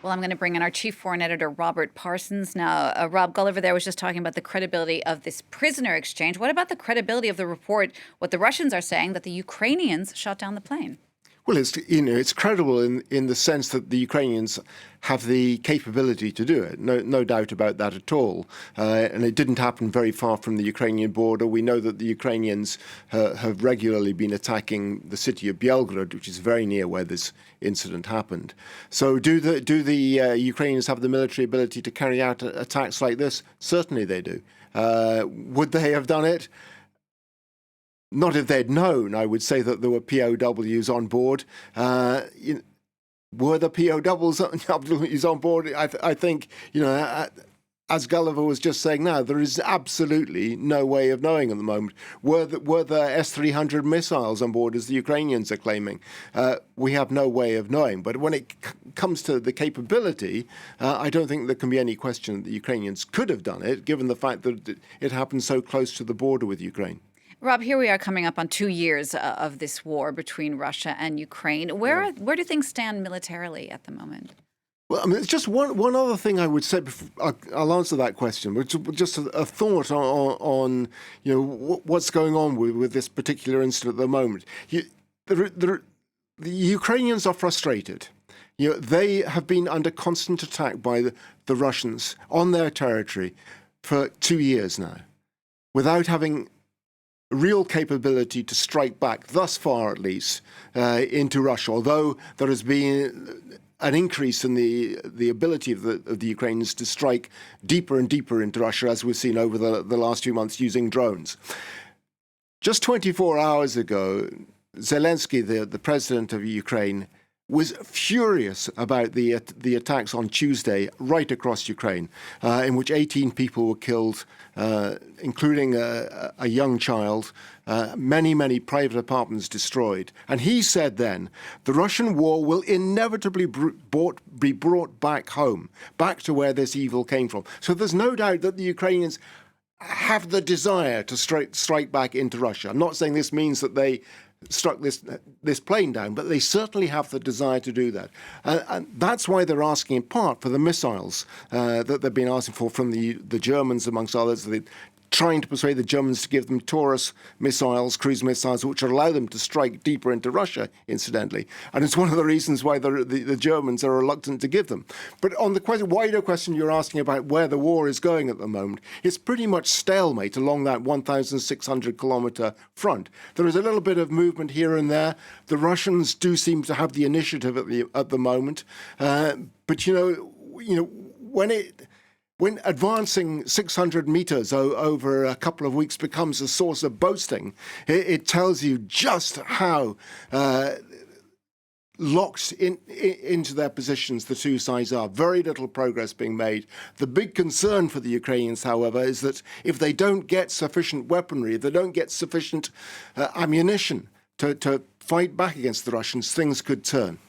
Well, I'm going to bring in our chief foreign editor, Robert Parsons. Now, Rob Gulliver there was just talking about the credibility of this prisoner exchange. What about the credibility of the report, what the Russians are saying, that the Ukrainians shot down the plane? Well, it's credible in the sense that the Ukrainians have the capability to do it. No doubt about that at all. And it didn't happen very far from the Ukrainian border. We know that the Ukrainians have regularly been attacking the city of Belgrade, which is very near where this incident happened. So do the Ukrainians have the military ability to carry out attacks like this? Certainly they do. Would they have done it? Not if they'd known. I would say that there were POWs on board. Were the POWs on board? I think, as Gulliver was just saying now, there is absolutely no way of knowing at the moment. Were the S-300 missiles on board, as the Ukrainians are claiming? We have no way of knowing. But when it comes to the capability, I don't think there can be any question that the Ukrainians could have done it, given the fact that it happened so close to the border with Ukraine. Rob, here we are coming up on 2 years of this war between Russia and Ukraine. Where do things stand militarily at the moment? Well, I mean, it's just one other thing I would say before I'll answer that question, but just a thought on what's going on with this particular incident at the moment. The Ukrainians are frustrated. They have been under constant attack by the Russians on their territory for 2 years now, without having real capability to strike back, thus far at least, into Russia, although there has been an increase in the ability of the Ukrainians to strike deeper and deeper into Russia, as we've seen over the last few months using drones. Just 24 hours ago, Zelensky, the president of Ukraine, was furious about the attacks on Tuesday right across Ukraine, in which 18 people were killed, including a young child, many private apartments destroyed. And he said then, the Russian war will inevitably be brought back home, back to where this evil came from. So there's no doubt that the Ukrainians have the desire to strike back into Russia. I'm not saying this means that they struck this plane down, but they certainly have the desire to do that. And that's why they're asking in part for the missiles that they've been asking for from the Germans, amongst others. They're trying to persuade the Germans to give them Taurus missiles, cruise missiles, which will allow them to strike deeper into Russia, incidentally. And it's one of the reasons why the Germans are reluctant to give them. But on the wider question you're asking about where the war is going at the moment, it's pretty much stalemate along that 1,600-kilometer front. There is a little bit of movement here and there. The Russians do seem to have the initiative at the moment. But when advancing 600 meters over a couple of weeks becomes a source of boasting, it tells you just how locked into their positions the two sides are. Very little progress being made. The big concern for the Ukrainians, however, is that if they don't get sufficient weaponry, if they don't get sufficient ammunition to fight back against the Russians, things could turn.